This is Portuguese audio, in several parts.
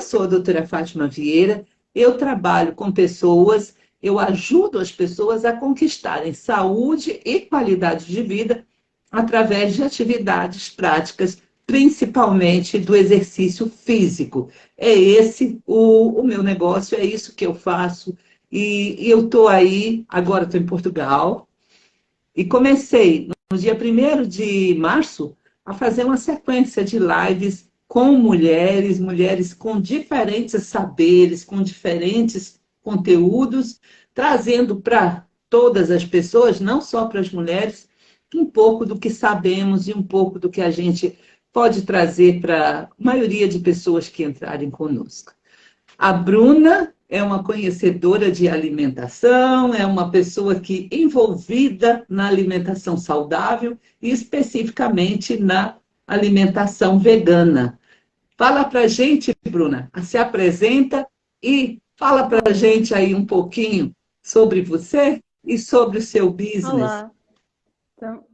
Eu sou a doutora Fátima Vieira, eu trabalho com pessoas, eu ajudo as pessoas a conquistarem saúde e qualidade de vida através de atividades práticas, principalmente do exercício físico. É esse o meu negócio, é isso que eu faço. E eu estou aí, agora estou em Portugal, e comecei no dia 1º de março a fazer uma sequência de lives com mulheres, mulheres com diferentes saberes, com diferentes conteúdos, trazendo para todas as pessoas, não só para as mulheres, um pouco do que sabemos e um pouco do que a gente pode trazer para a maioria de pessoas que entrarem conosco. A Bruna é uma conhecedora de alimentação, é uma pessoa que envolvida na alimentação saudável e especificamente na alimentação vegana. Fala para a gente, Bruna, se apresenta e fala para a gente aí um pouquinho sobre você e sobre o seu business. Olá, então,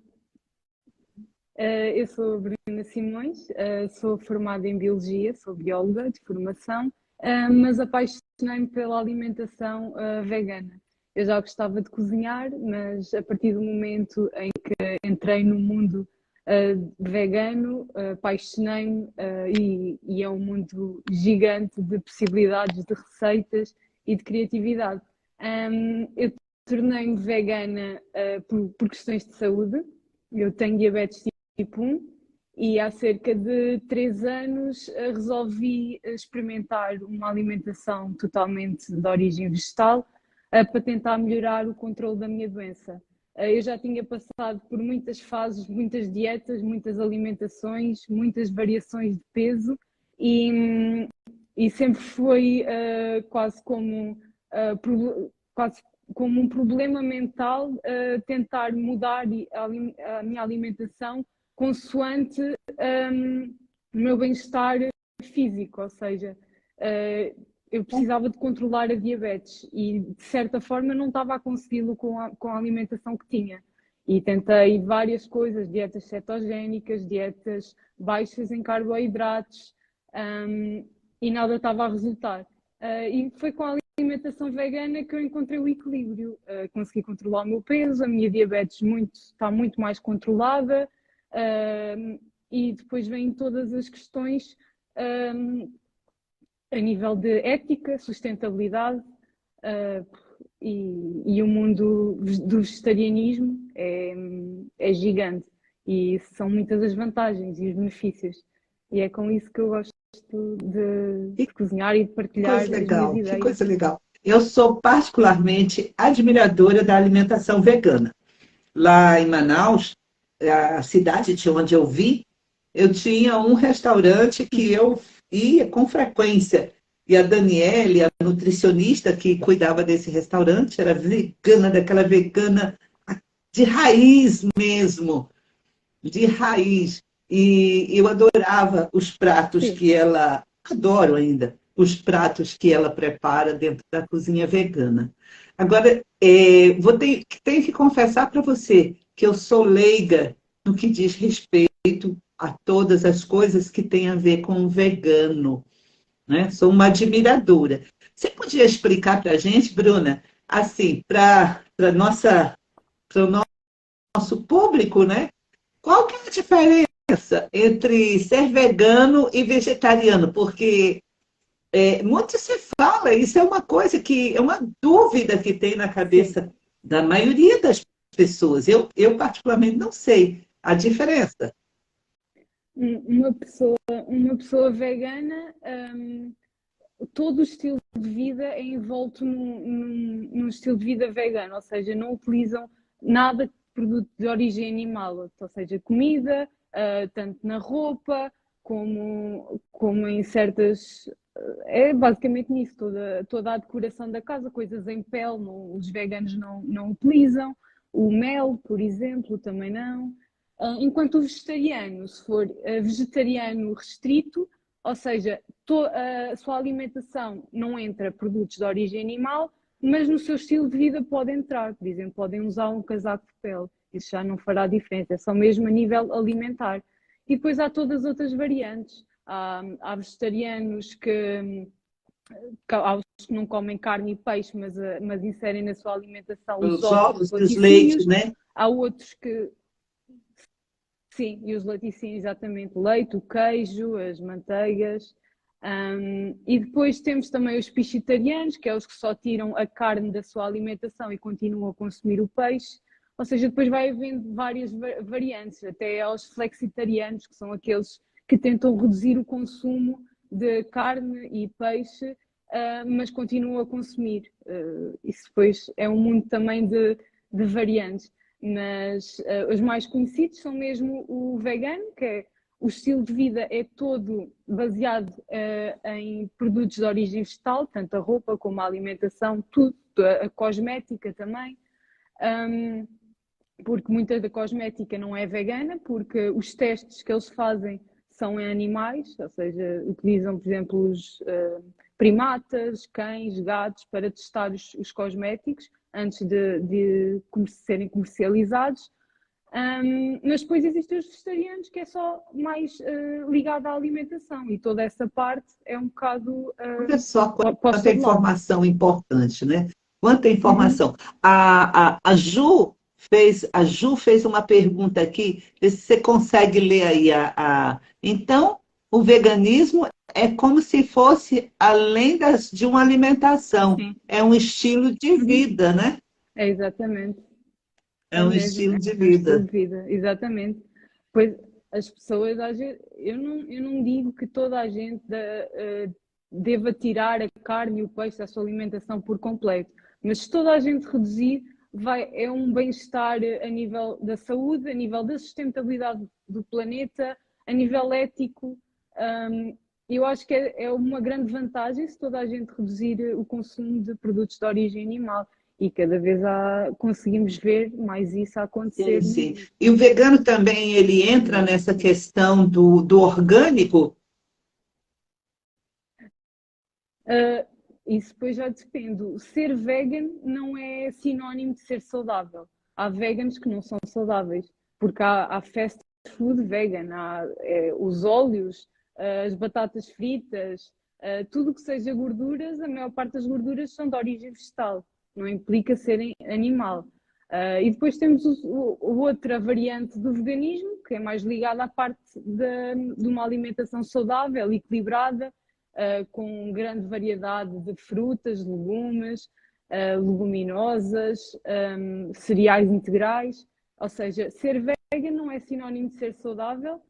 eu sou a Bruna Simões, sou formada em Biologia, sou bióloga de formação, mas apaixonei-me pela alimentação vegana. Eu já gostava de cozinhar, mas a partir do momento em que entrei no mundo vegano, apaixonei-me e é um mundo gigante de possibilidades, de receitas e de criatividade. Eu tornei-me vegana por questões de saúde. Eu tenho diabetes tipo 1 e há cerca de 3 anos resolvi experimentar uma alimentação totalmente de origem vegetal para tentar melhorar o controle da minha doença. Eu já tinha passado por muitas fases, muitas dietas, muitas alimentações, muitas variações de peso e sempre foi quase como um problema mental tentar mudar a minha alimentação consoante o meu bem-estar físico, ou seja, eu precisava de controlar a diabetes e de certa forma não estava a consegui-lo com a alimentação que tinha. E tentei várias coisas, dietas cetogénicas, dietas baixas em carboidratos, e nada estava a resultar. E foi com a alimentação vegana que eu encontrei o equilíbrio. Consegui controlar o meu peso, a minha diabetes está muito mais controlada, e depois vêm todas as questões a nível de ética, sustentabilidade, e o mundo do vegetarianismo é gigante e são muitas as vantagens e os benefícios. E é com isso que eu gosto de cozinhar e de partilhar as minhas ideias. Que coisa legal. Eu sou particularmente admiradora da alimentação vegana. Lá em Manaus, a cidade de onde eu vi, eu tinha um restaurante que eu ia com frequência. E a Daniele, a nutricionista que cuidava desse restaurante, era vegana, daquela vegana de raiz mesmo, de raiz. E eu adorava os pratos que ela, adoro ainda, os pratos que ela prepara dentro da cozinha vegana. Agora, tenho que confessar para você que eu sou leiga no que diz respeito a todas as coisas que têm a ver com o vegano, né? Sou uma admiradora. Você podia explicar para a gente, Bruna, assim, para o nosso público, né? Qual que é a diferença entre ser vegano e vegetariano? Porque muito se fala, isso é uma coisa que é uma dúvida que tem na cabeça da maioria das pessoas. Eu particularmente não sei a diferença. Uma pessoa vegana, todo o estilo de vida é envolto num estilo de vida vegano, ou seja, não utilizam nada de produto de origem animal, ou seja, comida, tanto na roupa como em certas. É basicamente nisso, toda a decoração da casa, coisas em pele, os veganos não utilizam, o mel, por exemplo, também não. Enquanto o vegetariano, se for vegetariano restrito, ou seja, a sua alimentação não entra produtos de origem animal, mas no seu estilo de vida pode entrar. Por exemplo, podem usar um casaco de pele. Isso já não fará diferença, é só mesmo a nível alimentar. E depois há todas as outras variantes. há vegetarianos há os que não comem carne e peixe, mas inserem na sua alimentação os Os ovos e ovos os e os leites, laticínios. né? Há outros que, sim, e os laticínios, exatamente, o leite, o queijo, as manteigas. E depois temos também os piscitarianos, que é os que só tiram a carne da sua alimentação e continuam a consumir o peixe. Ou seja, depois vai havendo várias variantes, até aos flexitarianos, que são aqueles que tentam reduzir o consumo de carne e peixe, mas continuam a consumir. Isso depois é um mundo também de variantes. Mas os mais conhecidos são mesmo o vegano, que é o estilo de vida é todo baseado em produtos de origem vegetal, tanto a roupa como a alimentação, tudo, a cosmética também. Porque muita da cosmética não é vegana, porque os testes que eles fazem são em animais, ou seja, utilizam, por exemplo, os primatas, cães, gatos, para testar os cosméticos antes de serem comercializados. Mas depois existem os vegetarianos, que é só mais ligado à alimentação, e toda essa parte é um bocado Olha só posta quanta de lado. informação importante, né? Quanta informação. A Ju fez uma pergunta aqui, vê se você consegue ler aí. Então, o veganismo é como se fosse além de uma alimentação, Sim. é um estilo de vida, né? É exatamente. É É um mesmo, estilo de é um estilo vida. de vida, exatamente. Pois as pessoas, às vezes, eu não digo que toda a gente deva tirar a carne e o peixe da sua alimentação por completo, mas se toda a gente reduzir, é um bem-estar a nível da saúde, a nível da sustentabilidade do planeta, a nível ético. Eu acho que é uma grande vantagem se toda a gente reduzir o consumo de produtos de origem animal. E cada vez conseguimos ver mais isso a Sim, acontecer no sim. mundo. E o vegano também, ele entra nessa questão do orgânico? Isso depois já depende. Ser vegan não é sinónimo de ser saudável. Há veganos que não são saudáveis, porque há fast food vegan, há os óleos, as batatas fritas, tudo que seja gorduras, a maior parte das gorduras são de origem vegetal, não implica serem animal. E depois temos outra variante do veganismo, que é mais ligada à parte de uma alimentação saudável, equilibrada, com grande variedade de frutas, legumes, leguminosas, cereais integrais. Ou seja, ser vegan não é sinónimo de ser saudável,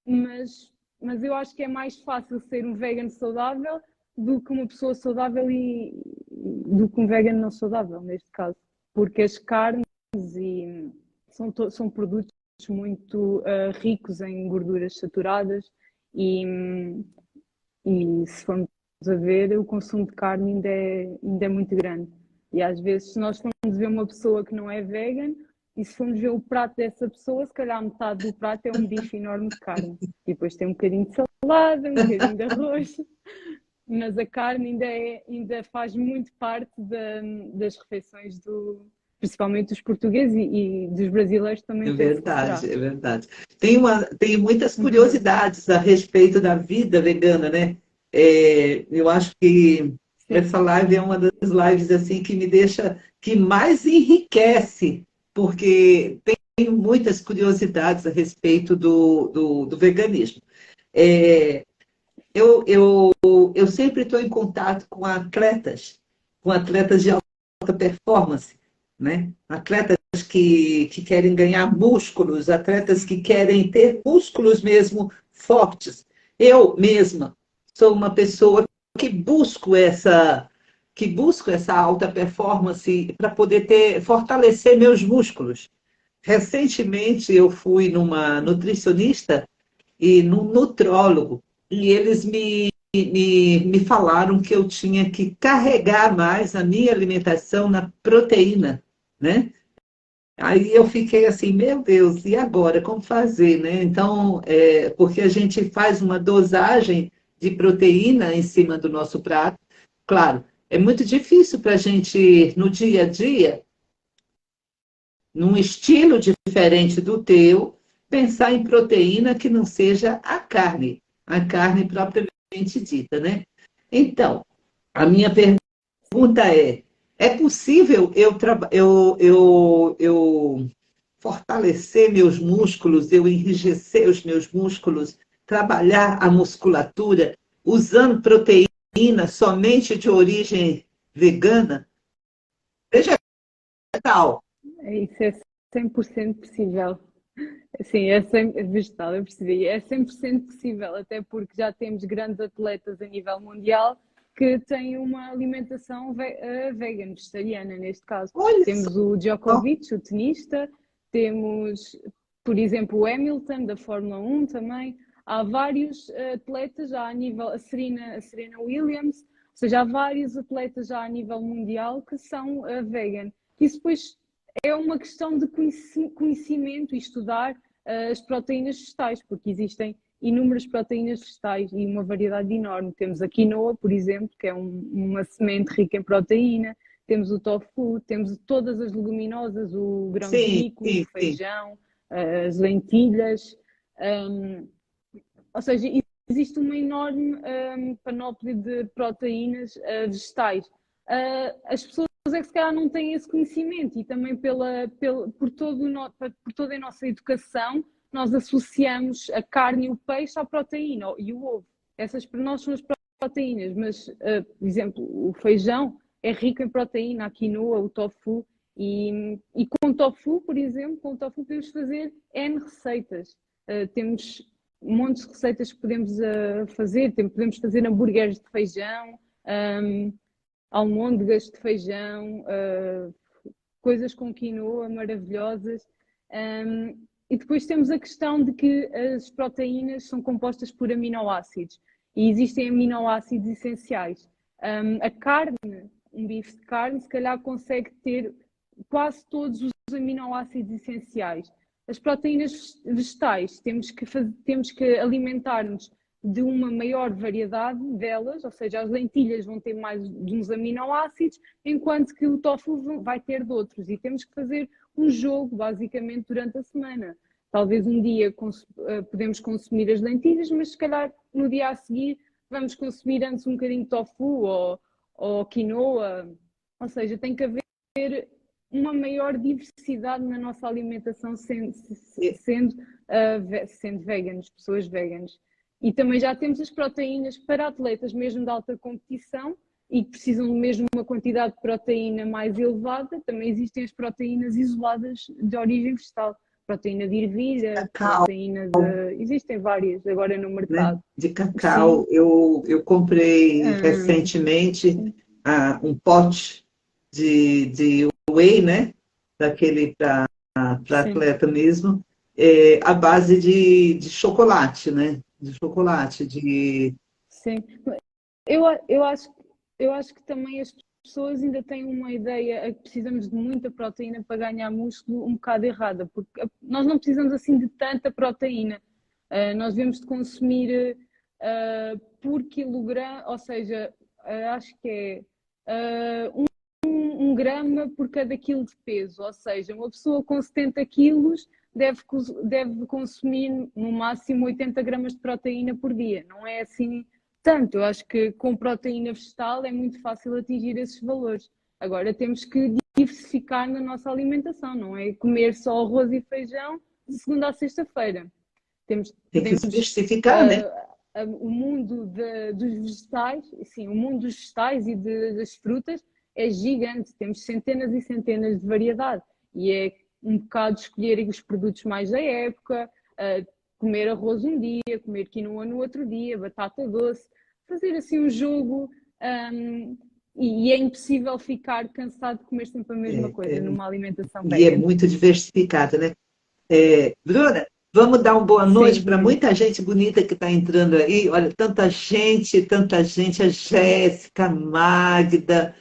mas eu acho que é mais fácil ser um vegan saudável do que uma pessoa saudável do que um vegan não saudável, neste caso. Porque as carnes são produtos muito ricos em gorduras saturadas e se formos a ver, o consumo de carne ainda é muito grande. E às vezes, se nós formos ver uma pessoa que não é vegan, e se formos ver o prato dessa pessoa, se calhar metade do prato é um bife enorme de carne. E depois tem um bocadinho de salada, um bocadinho de arroz. Mas a carne ainda faz muito parte das refeições principalmente dos portugueses e dos brasileiros também, É penso que verdade, será. é verdade. Tem muitas curiosidades a respeito da vida vegana, né? Eu acho que Sim. essa live é uma das lives assim que me deixa, que mais enriquece, porque tem muitas curiosidades a respeito do veganismo. É, eu sempre estou em contato com atletas de alta performance, né? Atletas que querem ganhar músculos, atletas que querem ter músculos mesmo fortes. Eu mesma sou uma pessoa que busco essa alta performance para poder fortalecer meus músculos. Recentemente eu fui numa nutricionista e num nutrólogo, e eles me falaram que eu tinha que carregar mais a minha alimentação na proteína, né? Aí eu fiquei assim, meu Deus, e agora? Como fazer, né? Então, porque a gente faz uma dosagem de proteína em cima do nosso prato. Claro, é muito difícil para a gente, no dia a dia, num estilo diferente do teu, pensar em proteína que não seja a carne. a carne propriamente dita, né? Então, a minha pergunta é possível eu fortalecer meus músculos, eu enrijecer os meus músculos, trabalhar a musculatura usando proteína somente de origem vegana? Vegetal. Isso é 100% possível. Sim, é 100, vegetal, eu percebi. É 100% possível, até porque já temos grandes atletas a nível mundial que têm uma alimentação vegan, vegetariana, neste caso. Olha Temos o só. Djokovic, o tenista, temos, por exemplo, o Hamilton, da Fórmula 1 também. Há vários atletas já a nível, a Serena Williams, ou seja, há vários atletas já a nível mundial que são vegan. Isso depois é uma questão de conhecimento e estudar as proteínas vegetais, porque existem inúmeras proteínas vegetais e uma variedade enorme. Temos a quinoa, por exemplo, que é uma semente rica em proteína, temos o tofu, temos todas as leguminosas, o grão de Sim, bico, o sim, sim. feijão, as lentilhas. Ou seja, existe uma enorme panóplia de proteínas vegetais. As pessoas é que se calhar não têm esse conhecimento e também por toda a nossa educação nós associamos a carne e o peixe à proteína e o ovo. Essas para nós são as proteínas, mas, por exemplo, o feijão é rico em proteína, a quinoa, o tofu, e com o tofu, por exemplo, com o tofu podemos fazer N receitas. Temos montes de receitas que podemos fazer, podemos fazer hambúrgueres de feijão, almôndegas de feijão, coisas com quinoa maravilhosas. E depois temos a questão de que as proteínas são compostas por aminoácidos e existem aminoácidos essenciais. A carne, um bife de carne, se calhar consegue ter quase todos os aminoácidos essenciais. As proteínas vegetais, temos que alimentar-nos de uma maior variedade delas, ou seja, as lentilhas vão ter mais de uns aminoácidos, enquanto que o tofu vai ter de outros. E temos que fazer um jogo, basicamente, durante a semana. Talvez um dia podemos consumir as lentilhas, mas se calhar no dia a seguir vamos consumir antes um bocadinho de tofu ou quinoa. Ou seja, tem que haver uma maior diversidade na nossa alimentação sendo veganos, pessoas veganas. E também já temos as proteínas para atletas mesmo de alta competição e que precisam mesmo de uma quantidade de proteína mais elevada. Também existem as proteínas isoladas de origem vegetal. Proteína de ervilha, Cacau, existem várias agora no né? mercado. De cacau. Eu comprei recentemente um pote de whey, né? Daquele para Sim, atleta mesmo, à base de chocolate, né? De chocolate, sim. Eu, eu acho, eu acho que também as pessoas ainda têm uma ideia que precisamos de muita proteína para ganhar músculo um bocado errada, porque nós não precisamos assim de tanta proteína. Nós devemos de consumir por quilograma, ou seja, acho que um grama por cada quilo de peso, ou seja, uma pessoa com 70 quilos deve consumir no máximo 80 gramas de proteína por dia. Não é assim tanto. Eu acho que com proteína vegetal é muito fácil atingir esses valores. Agora temos que diversificar na nossa alimentação, não é comer só arroz e feijão de segunda a sexta-feira. tem que se justificar, né? O mundo dos vegetais, sim, o mundo dos vegetais e das frutas é gigante. Temos centenas e centenas de variedade e é um bocado escolher os produtos mais da época, comer arroz um dia, comer quinoa no outro dia, batata doce, fazer assim um jogo, e é impossível ficar cansado de comer sempre a mesma coisa numa alimentação E é vegan. muito diversificada, né? Bruna, vamos dar uma boa noite Sim, para muita gente bonita que está entrando aí. Olha, tanta gente, a Jéssica, a Magda,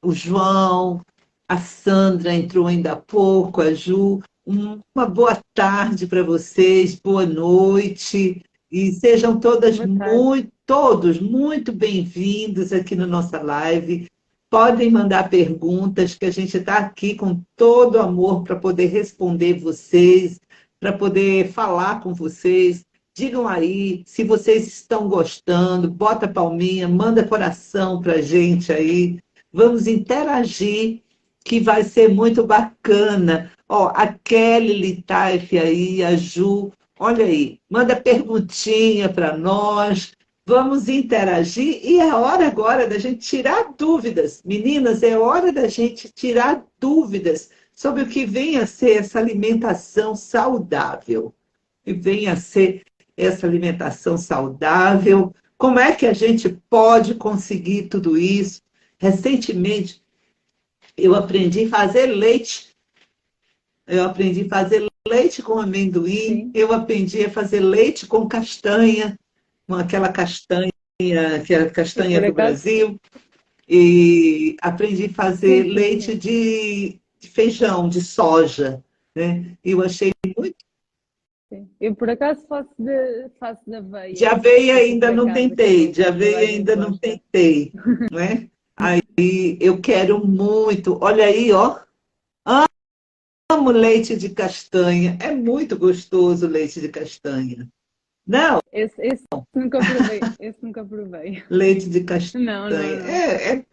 o João, a Sandra entrou ainda há pouco, a Ju. Uma boa tarde para vocês, boa noite, e sejam boa tarde. todos muito bem-vindos aqui na nossa live. Podem mandar perguntas, que a gente está aqui com todo amor para poder responder vocês, para poder falar com vocês. Digam aí se vocês estão gostando, bota palminha, manda coração pra gente aí. Vamos interagir, que vai ser muito bacana. Ó, a Kelly Litaif aí, a Ju, olha aí, manda perguntinha para nós. Vamos interagir e é hora agora da gente tirar dúvidas. Meninas, é hora da gente tirar dúvidas sobre o que vem a ser essa alimentação saudável. O que vem a ser essa alimentação saudável, como é que a gente pode conseguir tudo isso? Recentemente, eu aprendi a fazer leite. Eu aprendi a fazer leite com amendoim, Sim. eu aprendi a fazer leite com castanha, com aquela castanha, que é a castanha Por do acaso, Brasil, e aprendi a fazer sim, sim, leite sim. de feijão, de soja, né? Eu achei muito. Sim. Eu, por acaso, faço de De aveia, aveia aqui ainda para não casa, que é tentei, o de que toda aveia a gente ainda não gosta. tentei, não é? Aí eu quero muito. Olha aí, ó. Amo leite de castanha. É muito gostoso o leite de castanha. Não, Esse nunca provei. Esse nunca provei. leite de Não, não, castanha. não.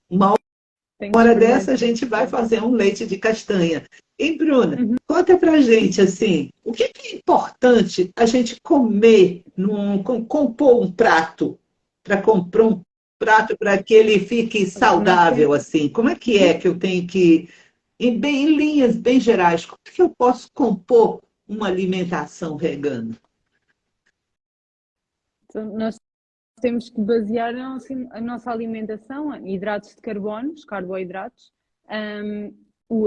Uma Tenho que hora dessa a experimentar. gente vai fazer um leite de castanha. E, Bruna, Uhum. conta pra gente, assim, o que é importante a gente comer, compor um prato, para comprar um prato para que ele fique Nós saudável, temos. assim? Como é Uhum. que eu tenho que, em linhas bem gerais, como é que eu posso compor uma alimentação vegana? Então, nós temos que basear a nossa alimentação em hidratos de carbono, os carboidratos,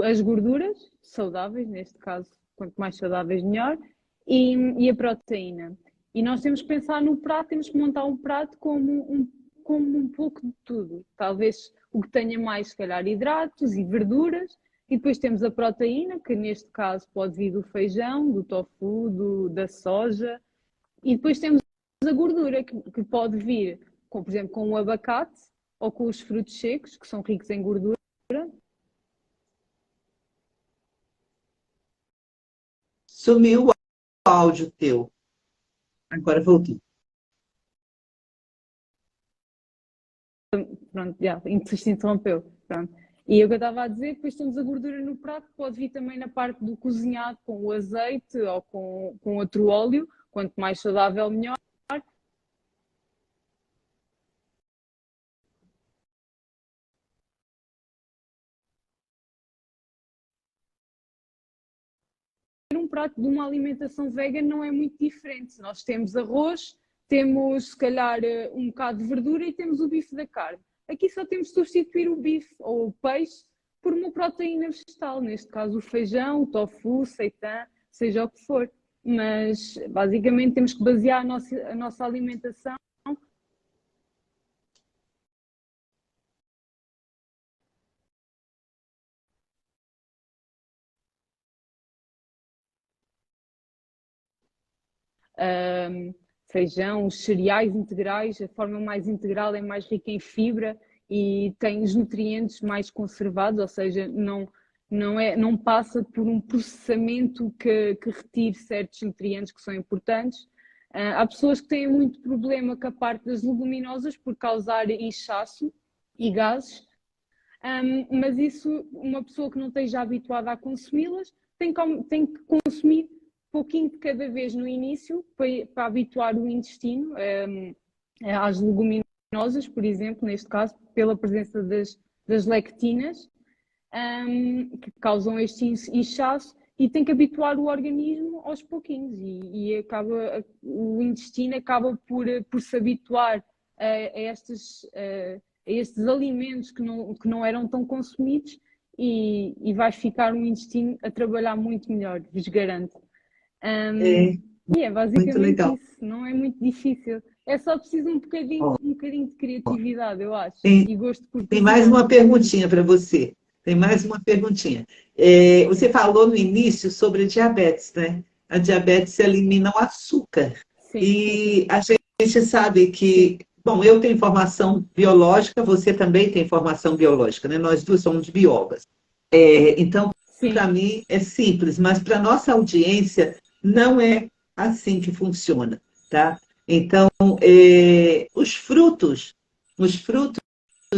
as gorduras saudáveis, neste caso, quanto mais saudáveis, melhor, e a proteína. E nós temos que pensar no prato, temos que montar um prato como um pouco de tudo. Talvez o que tenha mais, se calhar, hidratos e verduras, e depois temos a proteína, que neste caso pode vir do feijão, do tofu, da soja, e depois temos a gordura, que pode vir, por exemplo, com o abacate ou com os frutos secos, que são ricos em gordura. Sumiu o áudio teu. Agora voltou. Pronto, já, se interrompeu. Pronto. E o que eu estava a dizer, depois temos a gordura no prato, pode vir também na parte do cozinhado, com o azeite ou com outro óleo, quanto mais saudável, melhor. Um prato de uma alimentação vegan não é muito diferente. Nós temos arroz, temos se calhar um bocado de verdura e temos o bife da carne. Aqui só temos de substituir o bife ou o peixe por uma proteína vegetal, neste caso o feijão, o tofu, o seitan, seja o que for. Mas basicamente temos que basear a nossa alimentação. Feijão, os cereais integrais, a forma mais integral é mais rica em fibra e tem os nutrientes mais conservados, ou seja, não passa por um processamento que retire certos nutrientes que são importantes. Há pessoas que têm muito problema com a parte das leguminosas por causar inchaço e gases, mas isso, uma pessoa que não esteja habituada a consumi-las, tem que consumir pouquinho de cada vez no início, para habituar o intestino às leguminosas, por exemplo, neste caso, pela presença das lectinas, que causam este inchaço, e tem que habituar o organismo aos pouquinhos, e o intestino acaba por se habituar a estes alimentos que não eram tão consumidos, e vai ficar um intestino a trabalhar muito melhor, vos garanto. É, E é muito basicamente legal. isso, não é muito difícil. É só preciso Ó, um bocadinho de criatividade, eu acho, tem, e gosto por tem mais cozinhar. uma perguntinha para você. Tem mais uma perguntinha. Você falou no início sobre a diabetes, né? A diabetes elimina o açúcar. Sim, sim, sim. E a gente sabe Sim, que, bom, eu tenho formação biológica, você também tem formação biológica, né? Nós duas somos biólogas. Então, para sim. mim é simples, mas para nossa audiência não é assim que funciona. tá? Então, os frutos,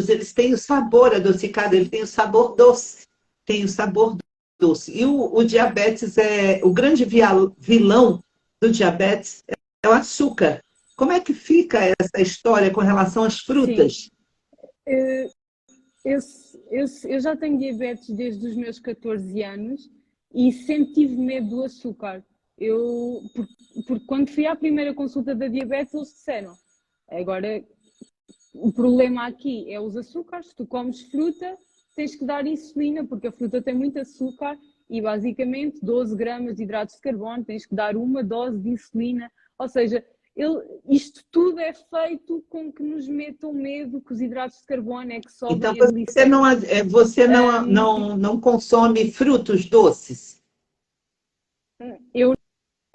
eles têm o sabor adocicado, ele tem o sabor doce, tem o sabor doce. E o diabetes o grande vilão do diabetes é o açúcar. Como é que fica essa história com relação às Sim. frutas? Eh, Eu, eu já tenho diabetes desde os meus 14 anos e sempre tive medo do açúcar. Porque quando fui à primeira consulta da diabetes, eles disseram: agora o problema aqui é os açúcares, tu comes fruta, tens que dar insulina, porque a fruta tem muito açúcar e basicamente 12 gramas de hidratos de carbono, tens que dar uma dose de insulina. Ou seja, isto tudo é feito com que nos metam medo que os hidratos de carbono é que Então, sobem a glicemia. você não consome frutos doces? Eu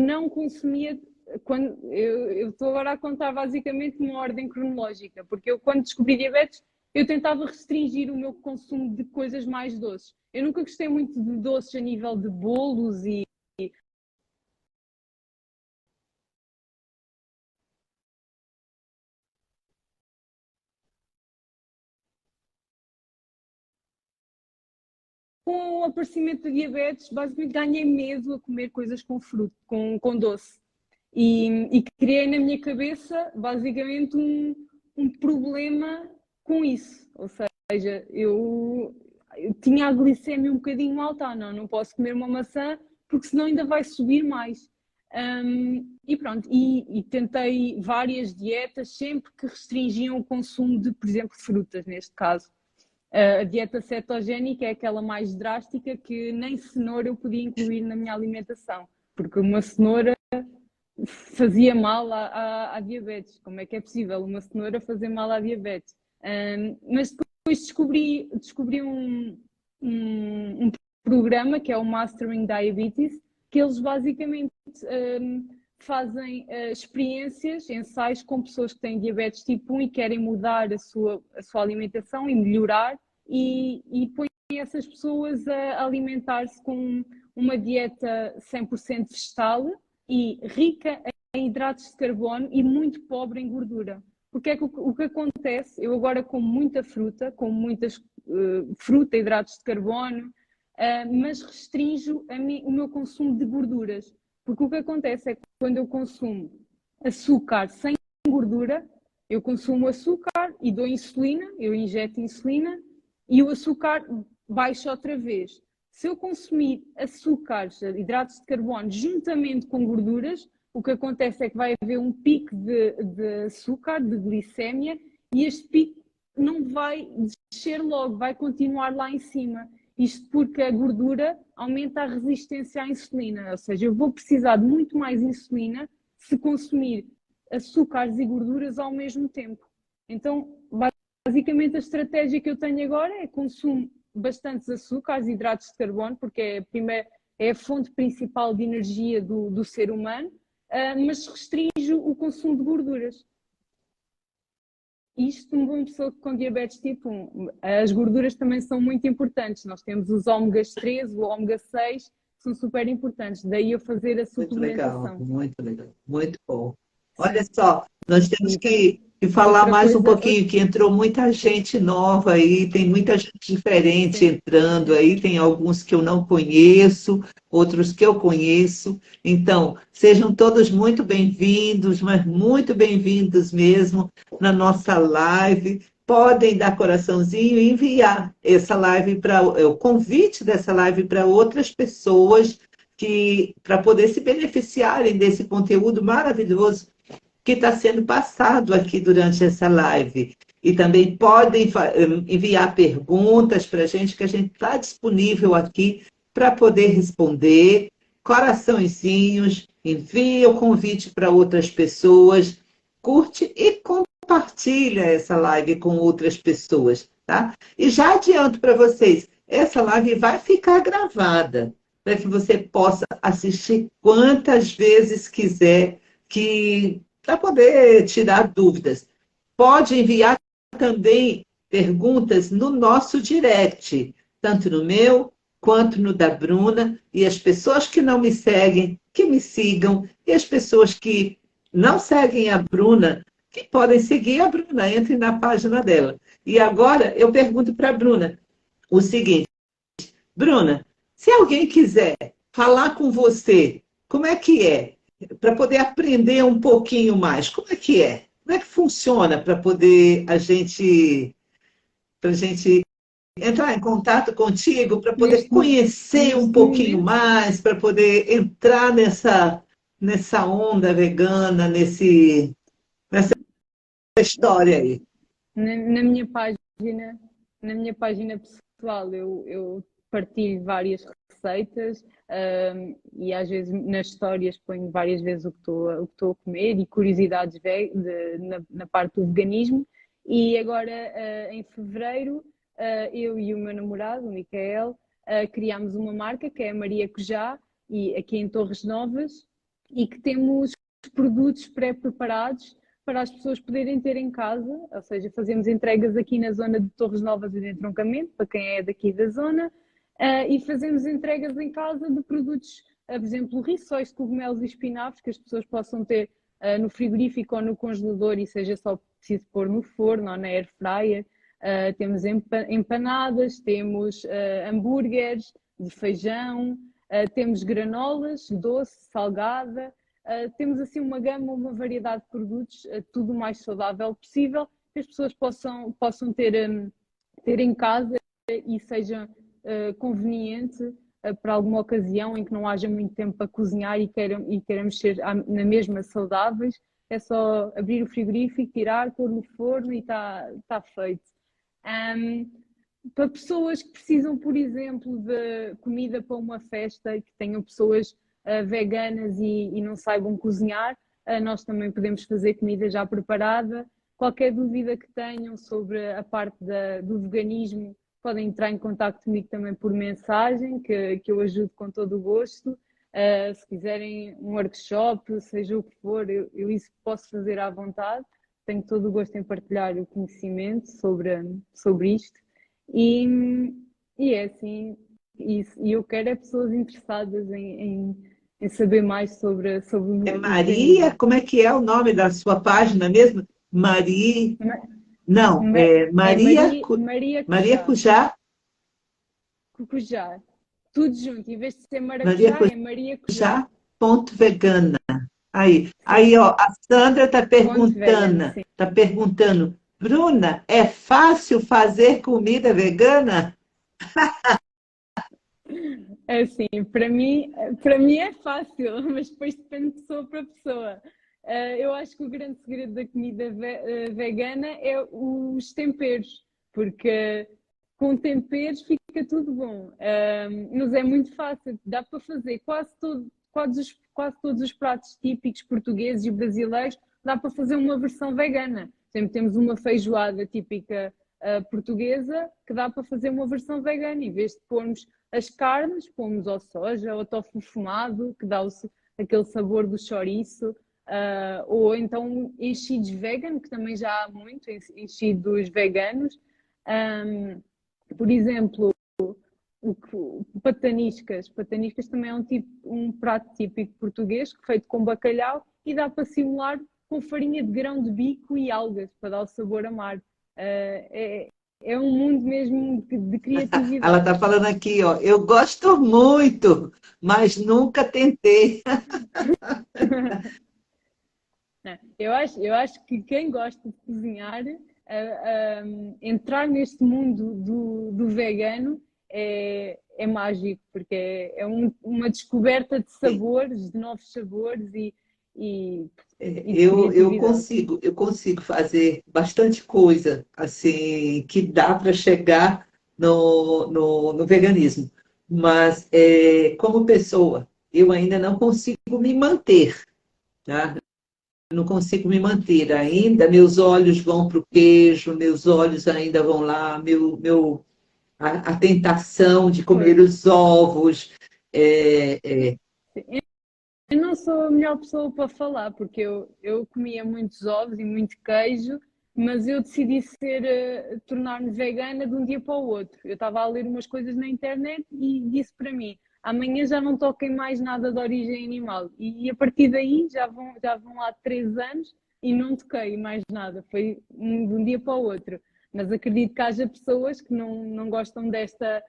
não consumia, quando eu estou agora a contar basicamente uma ordem cronológica, porque eu quando descobri diabetes, eu tentava restringir o meu consumo de coisas mais doces. Eu nunca gostei muito de doces a nível de bolos e com o aparecimento da diabetes, basicamente ganhei medo a comer coisas com fruto, com doce. E criei na minha cabeça, basicamente, um problema com isso. Ou seja, eu tinha a glicemia um bocadinho alta. Não posso comer uma maçã, porque senão ainda vai subir mais. E pronto, e tentei várias dietas, sempre que restringiam o consumo de, por exemplo, frutas, neste caso. A dieta cetogénica é aquela mais drástica que nem cenoura eu podia incluir na minha alimentação, porque uma cenoura fazia mal à diabetes. Como é que é possível uma cenoura fazer mal à diabetes? Mas depois descobri um programa que é o Mastering Diabetes, que eles basicamente fazem experiências, ensaios com pessoas que têm diabetes tipo 1 e querem mudar a sua alimentação e melhorar, e põem essas pessoas a alimentar-se com uma dieta 100% vegetal e rica em hidratos de carbono e muito pobre em gordura. Porque é que o que acontece, eu agora como muita fruta, como muitas fruta, hidratos de carbono, mas restringo o meu consumo de gorduras. Porque o que acontece é que quando eu consumo açúcar sem gordura, eu consumo açúcar e dou insulina, eu injeto insulina e o açúcar baixa outra vez. Se eu consumir açúcares, hidratos de carbono, juntamente com gorduras, o que acontece é que vai haver um pico de açúcar, de glicémia, e este pico não vai descer logo, vai continuar lá em cima. Isto porque a gordura aumenta a resistência à insulina, ou seja, eu vou precisar de muito mais insulina se consumir açúcares e gorduras ao mesmo tempo. Então, basicamente a estratégia que eu tenho agora é consumo bastantes açúcares, hidratos de carbono, porque é a fonte principal de energia do ser humano, mas restringo o consumo de gorduras. Isto, uma pessoa com diabetes tipo 1, as gorduras também são muito importantes. Nós temos os ômegas 3, o ômega 6, que são super importantes. Daí eu fazer a suplementação. Muito legal, muito bom. Olha Sim. só, nós temos que falar Outra mais um coisa, pouquinho, que entrou muita gente nova aí, tem muita gente diferente sim. entrando aí, tem alguns que eu não conheço, outros que eu conheço. Então, sejam todos muito bem-vindos, mas muito bem-vindos mesmo na nossa live. Podem dar coraçãozinho e enviar essa live para o convite dessa live para outras pessoas que para poder se beneficiarem desse conteúdo maravilhoso que está sendo passado aqui durante essa live. E também podem enviar perguntas para que a gente está disponível aqui para poder responder. Coraçõezinhos, envia o convite para outras pessoas, curte e compartilha essa live com outras pessoas, tá? E já adianto para vocês, essa live vai ficar gravada para que você possa assistir quantas vezes quiser, para poder tirar dúvidas. Pode enviar também perguntas no nosso direct, tanto no meu quanto no da Bruna, e as pessoas que não me seguem, que me sigam, e as pessoas que não seguem a Bruna, que podem seguir a Bruna, entrem na página dela. E agora eu pergunto para a Bruna o seguinte, Bruna, se alguém quiser falar com você, como é que é? Para poder aprender um pouquinho mais, como é que é? Como é que funciona para poder para gente entrar em contato contigo, para poder Neste, conhecer um neste pouquinho momento, mais, para poder entrar nessa onda vegana, nessa história aí? na minha página, na minha página pessoal, eu partilho várias receitas, e às vezes nas histórias ponho várias vezes o que estou a comer e curiosidades na parte do veganismo. E agora, em fevereiro, eu e o meu namorado, o Micael, criámos uma marca que é a Maria Cujá, e aqui em Torres Novas, e que temos produtos pré-preparados para as pessoas poderem ter em casa, ou seja, fazemos entregas aqui na zona de Torres Novas e de Entroncamento, para quem é daqui da zona, e fazemos entregas em casa de produtos, por exemplo, rissóis de cogumelos e espinafres, que as pessoas possam ter no frigorífico ou no congelador e seja só preciso pôr no forno ou na air fryer. Temos empanadas, temos hambúrgueres de feijão, temos granolas, doce, salgada. Temos assim uma gama, uma variedade de produtos, tudo o mais saudável possível, que as pessoas possam ter em casa e seja conveniente para alguma ocasião em que não haja muito tempo para cozinhar e queiramos ser na mesma saudáveis. É só abrir o frigorífico, tirar, pôr no forno e está feito. Para pessoas que precisam, por exemplo, de comida para uma festa, que tenham pessoas veganas e não saibam cozinhar, nós também podemos fazer comida já preparada. Qualquer dúvida que tenham sobre a parte do veganismo, podem entrar em contato comigo também por mensagem, que eu ajudo com todo o gosto. Se quiserem um workshop, seja o que for, eu isso posso fazer à vontade. Tenho todo o gosto em partilhar o conhecimento sobre isto. E é assim, e eu quero é pessoas interessadas em saber mais sobre É o Maria, veganismo. como é que é o nome da sua página mesmo? Maria, Ma- não, é É Maria, Maria Maria Cujá, Cujá, Cucujá, tudo junto. Em vez de ser Maria maracujá, é Maria Cujá. Cujá, ponto vegana. Aí, Sim, ó, a Sandra ponto vegan, sim. tá perguntando, Bruna, é fácil fazer comida vegana? É assim, para mim é fácil, mas depois depende de pessoa para pessoa. Eu acho que o grande segredo da comida vegana é os temperos, porque com temperos fica tudo bom. Mas é muito fácil, dá para fazer quase todos os pratos típicos portugueses e brasileiros, dá para fazer uma versão vegana. Por exemplo, temos uma feijoada típica portuguesa que dá para fazer uma versão vegana, em vez de pormos as carnes, pomos ou soja ou tofu fumado, que dá aquele sabor do chouriço, ou então enchidos vegan, que também já há muito, enchidos veganos. Por exemplo, pataniscas. Pataniscas também é um prato típico português, feito com bacalhau e dá para simular com farinha de grão de bico e algas, para dar o sabor a mar. É um mundo mesmo de Ela criatividade. está falando aqui, ó, eu gosto muito, mas nunca tentei. Eu acho que quem gosta de cozinhar, entrar neste mundo do vegano é mágico, porque é uma descoberta de sabores, de novos sabores e de criatividade. Eu consigo fazer bastante coisa assim que dá para chegar no veganismo, mas como pessoa eu ainda não consigo me manter, tá? Não consigo me manter ainda. Meus olhos vão para o queijo, meus olhos ainda vão lá, a tentação de comer Pois. os ovos. É, é, Eu não sou a melhor pessoa para falar, porque eu comia muitos ovos e muito queijo, mas eu decidi tornar-me vegana de um dia para o outro. Eu estava a ler umas coisas na internet e disse para mim: amanhã já não toquem mais nada de origem animal. E a partir daí já vão lá 3 anos e não toquei mais nada, foi de um dia para o outro. Mas acredito que haja pessoas que não gostam desta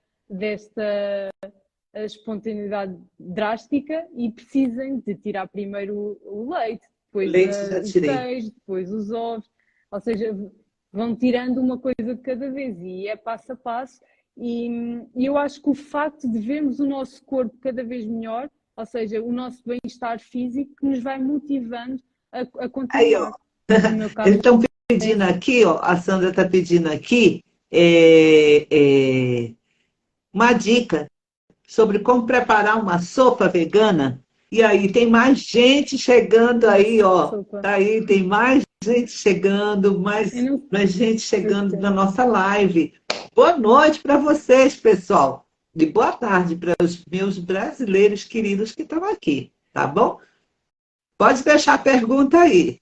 espontaneidade drástica e precisem de tirar primeiro o leite, depois Leite já o tirei. queijo, depois os ovos, ou seja, vão tirando uma coisa de cada vez e é passo a passo. E eu acho que o facto de vermos o nosso corpo cada vez melhor, ou seja, o nosso bem-estar físico, que nos vai motivando a Aí, ó, continuar. No meu eles caso, estão é pedindo assim. aqui, ó, a Sandra está pedindo aqui uma dica sobre como preparar uma sopa vegana. E aí, tem mais gente chegando Uma aí, ó. sopa. Tá aí, tem mais gente chegando, Eu mais, não mais gente sei chegando se na nossa live. Boa noite para vocês, pessoal. E boa tarde para os meus brasileiros queridos que estão aqui, tá bom? Pode deixar a pergunta aí.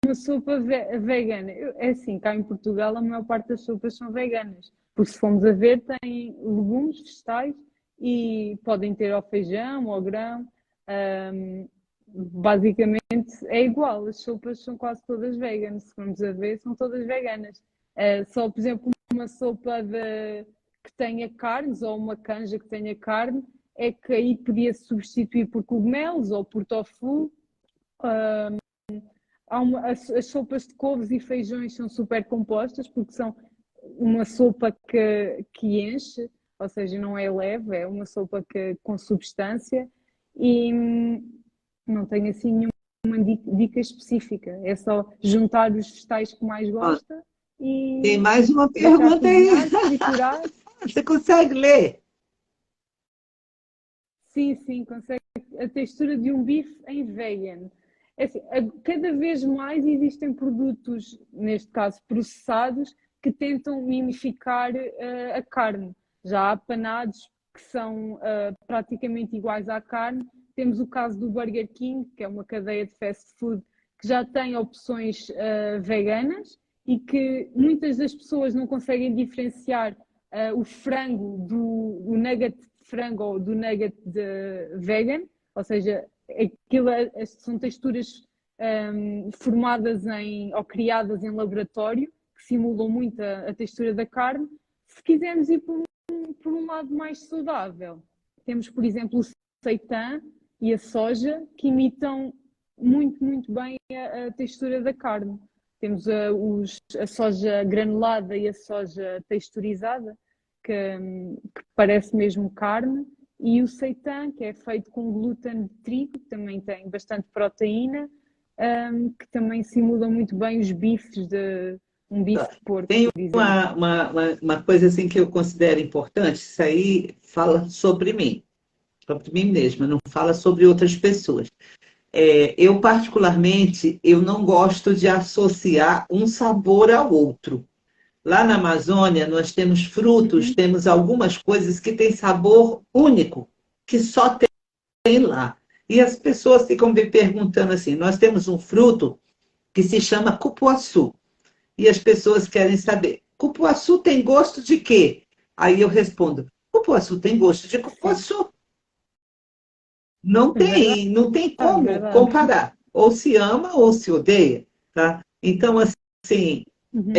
uma sopa vegana. É assim, cá em Portugal a maior parte das sopas são veganas. Porque se formos a ver, têm legumes, vegetais e podem ter ao feijão, ao grão. Basicamente é igual, as sopas são quase todas veganas. Se formos a ver, são todas veganas. Só, por exemplo, uma sopa que tenha carnes ou uma canja que tenha carne, é que aí podia-se substituir por cogumelos ou por tofu. As sopas de couves e feijões são super compostas porque são uma sopa que enche, ou seja, não é leve, é uma sopa com substância e não tem assim nenhuma dica específica. É só juntar os vegetais que mais Ó, gosta tem e mais uma deixar pergunta aí. cozinhar, triturar. Você consegue ler? Sim, sim, consegue a textura de um bife em vegan. É assim, cada vez mais existem produtos, neste caso processados, que tentam mimificar a carne. Já há panados que são praticamente iguais à carne. Temos o caso do Burger King, que é uma cadeia de fast food que já tem opções veganas e que muitas das pessoas não conseguem diferenciar o frango o nugget de frango ou do nugget de vegan, ou seja, são texturas formadas ou criadas em laboratório, que simulam muito a textura da carne. Se quisermos ir por um lado mais saudável, temos, por exemplo, o seitan e a soja, que imitam muito, muito bem a textura da carne. Temos a soja granulada e a soja texturizada, que parece mesmo carne, e o seitan, que é feito com glúten de trigo, que também tem bastante proteína, que também simulam muito bem os bifes um bife de porco, Tem por exemplo. uma coisa assim que eu considero importante, isso aí fala sobre mim mesma, não fala sobre outras pessoas. Eu, particularmente, eu não gosto de associar um sabor ao outro. Lá na Amazônia, nós temos frutos, Uhum. temos algumas coisas que têm sabor único, que só tem lá. E as pessoas ficam me perguntando assim: nós temos um fruto que se chama cupuaçu. E as pessoas querem saber: cupuaçu tem gosto de quê? Aí eu respondo: cupuaçu tem gosto de Sim, cupuaçu. Não é verdade, tem, não tem como verdade. comparar. Ou se ama ou se odeia, tá? Então, assim, Uhum.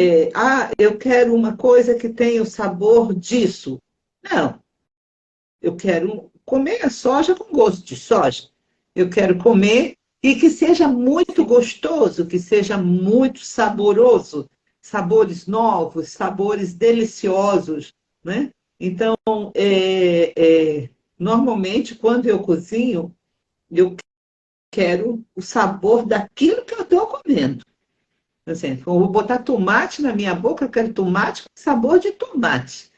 eu quero uma coisa que tenha o sabor disso. Não, eu quero comer a soja com gosto de soja. Eu quero comer e que seja muito Sim, gostoso, que seja muito saboroso, sabores novos, sabores deliciosos, né? Então, normalmente, quando eu cozinho, eu quero o sabor daquilo que eu estou comendo. Assim, eu vou botar tomate na minha boca, eu quero tomate com sabor de tomate.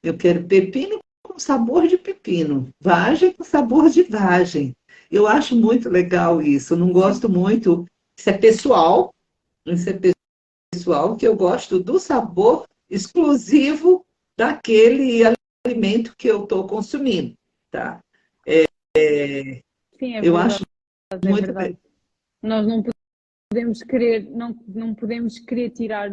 Eu quero pepino com sabor de pepino, vagem com sabor de vagem. Eu acho muito legal isso. Eu não sim. gosto muito. Isso é pessoal, que eu gosto do sabor exclusivo daquele alimento que eu estou consumindo, tá? Sim, é Eu verdade, acho é muito. verdade. Nós não podemos querer tirar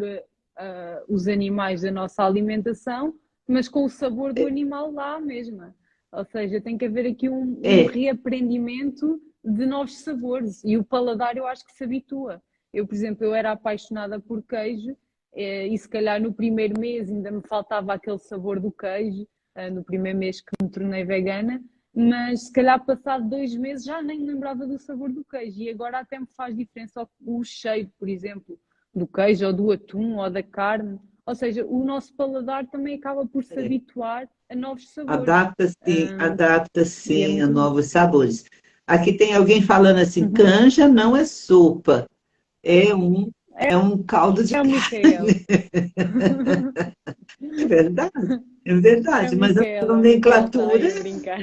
os animais da nossa alimentação, mas com o sabor do animal lá à mesma. Ou seja, tem que haver aqui um É, reaprendimento de novos sabores e o paladar eu acho que se habitua. Eu, por exemplo, eu era apaixonada por queijo e se calhar no primeiro mês ainda me faltava aquele sabor do queijo, no primeiro mês que me tornei vegana, mas se calhar passado 2 meses já nem me lembrava do sabor do queijo e agora até me faz diferença o cheiro, por exemplo, do queijo ou do atum ou da carne. Ou seja, o nosso paladar também acaba por se é. habituar a novos sabores. Adapta E é sim a muito bom. novos sabores. Aqui tem alguém falando assim, Uhum. canja não é sopa, é um, É, é um caldo de é o Micael. carne. É verdade, é É o verdade, mas a Micael, é o Micael está nomenclatura aí a brincar.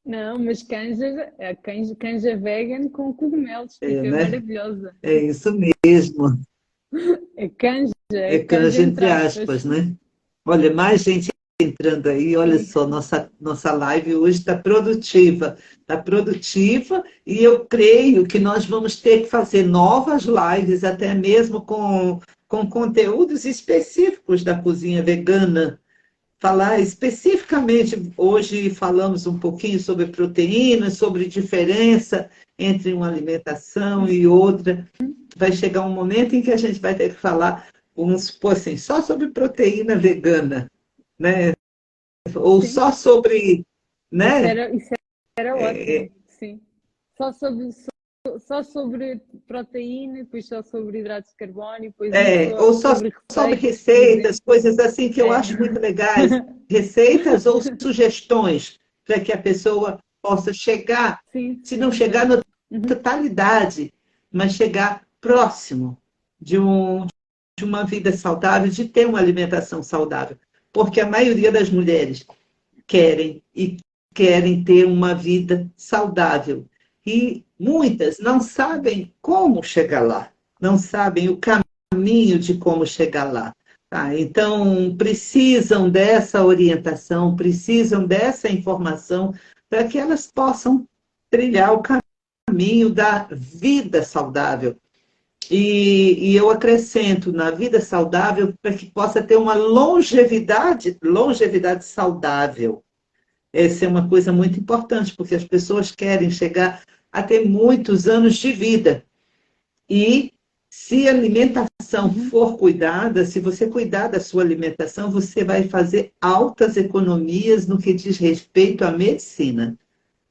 Não, mas canja, é canja vegan com cogumelos, é, fica né? maravilhosa. É isso mesmo, É é canja canja entre entre aspas. aspas, né? Olha, mais gente entrando aí, olha Sim. só, nossa live hoje está produtiva, e eu creio que nós vamos ter que fazer novas lives, até mesmo com conteúdos específicos da cozinha vegana. Falar especificamente, hoje falamos um pouquinho sobre proteínas, sobre diferença entre uma alimentação e outra. Vai chegar um momento em que a gente vai ter que falar, vamos supor assim, só sobre proteína vegana, né? Ou Sim, só sobre, né? isso era ótimo, sim. Só sobre, só sobre proteína, depois só sobre hidratos de carbono, depois um só Ou só sobre sobre receitas, por receitas, exemplo. coisas assim que eu É. acho muito legais, receitas ou sugestões para que a pessoa possa chegar, Sim, se não sim, chegar exato. na Uhum. totalidade, mas chegar próximo de, de uma vida saudável, de ter uma alimentação saudável. Porque a maioria das mulheres querem ter uma vida saudável. E muitas não sabem como chegar lá, não sabem o caminho de como chegar lá. Tá? Então, precisam dessa orientação, precisam dessa informação para que elas possam trilhar o caminho da vida saudável. E eu acrescento na vida saudável para que possa ter uma longevidade saudável. Essa é uma coisa muito importante, porque as pessoas querem chegar a ter muitos anos de vida. E se a alimentação Uhum. for cuidada, se você cuidar da sua alimentação, você vai fazer altas economias no que diz respeito à medicina.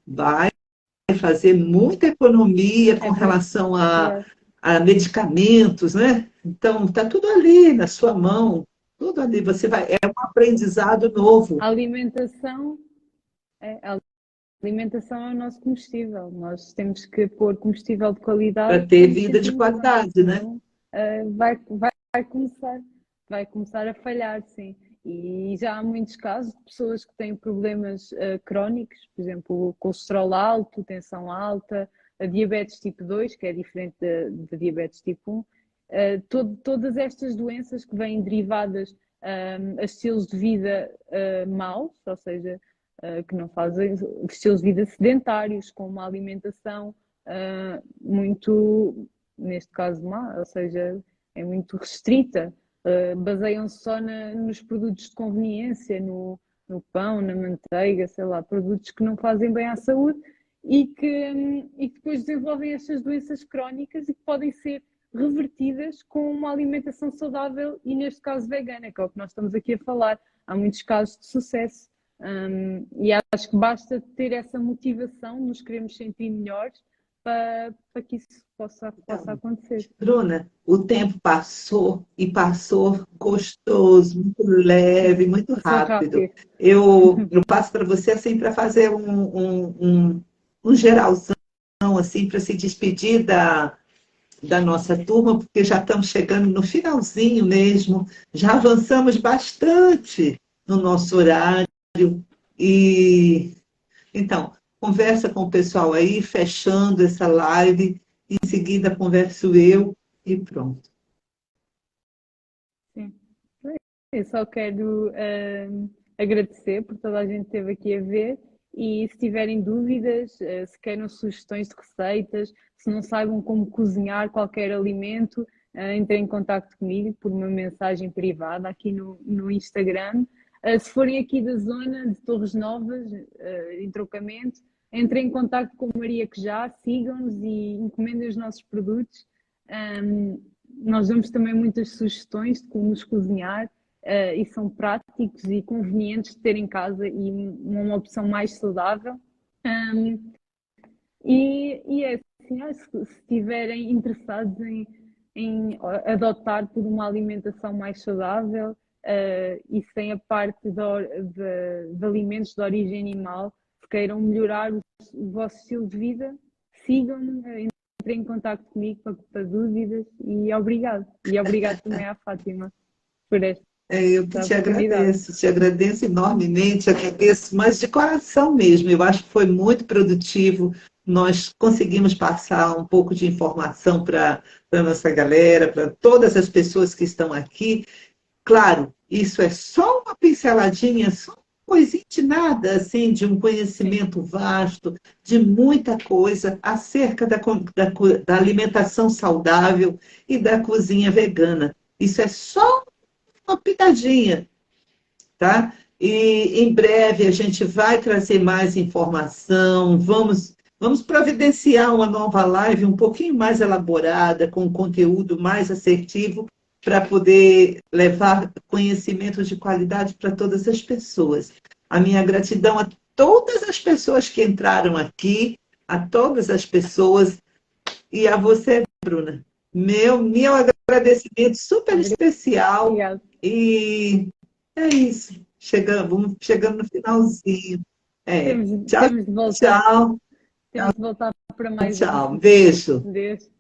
Vai fazer muita economia com É relação verdade. a medicamentos, né? Então, está tudo ali na sua mão, tudo ali. Você vai, é um aprendizado novo A alimentação, a alimentação é o nosso combustível. Nós temos que pôr combustível de qualidade para ter para nos vida de sentirmos bem, qualidade, né? senão vai começar, vai começar a falhar, sim. E já há muitos casos de pessoas que têm problemas crónicos, por exemplo, o colesterol alto, tensão alta, a diabetes tipo 2, que é diferente da diabetes tipo 1. Todas estas doenças que vêm derivadas a estilos de vida maus, ou seja, que não fazem estilos de vida sedentários, com uma alimentação muito, neste caso, má, ou seja, é muito restrita. Baseiam-se só nos produtos de conveniência, no pão, na manteiga, sei lá, produtos que não fazem bem à saúde e que depois desenvolvem estas doenças crónicas e que podem ser revertidas com uma alimentação saudável e, neste caso, vegana, que é o que nós estamos aqui a falar. Há muitos casos de sucesso. E acho que basta ter essa motivação, nos queremos sentir melhores, para que isso possa Então, acontecer. Bruna, o tempo passou e passou gostoso, muito leve, Sim, muito passou rápido. rápido. Eu passo para você assim para fazer um geralzão assim para se despedir da nossa turma, porque já estamos chegando no finalzinho mesmo, já avançamos bastante no nosso horário. E então, conversa com o pessoal aí, fechando essa live, em seguida converso eu e pronto. Sim. Eu só quero agradecer por toda a gente que esteve aqui a ver e se tiverem dúvidas, se queiram sugestões de receitas, se não saibam como cozinhar qualquer alimento, entrem em contacto comigo por uma mensagem privada aqui no Instagram. Se forem aqui da zona de Torres Novas, em Trocamento, entrem em contacto com Maria que já, sigam-nos e encomendem os nossos produtos. Nós damos também muitas sugestões de como nos cozinhar e são práticos e convenientes de ter em casa e uma opção mais saudável. E é assim, se estiverem interessados em adotar por uma alimentação mais saudável e sem a parte de alimentos de origem animal, se queiram melhorar o vosso estilo de vida, sigam-me, entrem em contacto comigo para dúvidas e obrigado. E obrigado também à Fátima por esta Eu que oportunidade. te agradeço enormemente, agradeço, mas de coração mesmo. Eu acho que foi muito produtivo. Nós conseguimos passar um pouco de informação para a nossa galera, para todas as pessoas que estão aqui. Claro, isso é só uma pinceladinha, só uma coisinha de nada, assim, de um conhecimento vasto, de muita coisa acerca da alimentação saudável e da cozinha vegana. Isso é só uma pitadinha, tá? E em breve a gente vai trazer mais informação, vamos providenciar uma nova live um pouquinho mais elaborada, com conteúdo mais assertivo, para poder levar conhecimento de qualidade para todas as pessoas. A minha gratidão a todas as pessoas que entraram aqui, a todas as pessoas, e a você, Bruna. Meu agradecimento super especial. Obrigada. E é isso. Vamos chegando no finalzinho. Temos Tchau, de voltar. tchau, Temos de voltar para mais tchau. um. Beijo. Beijo.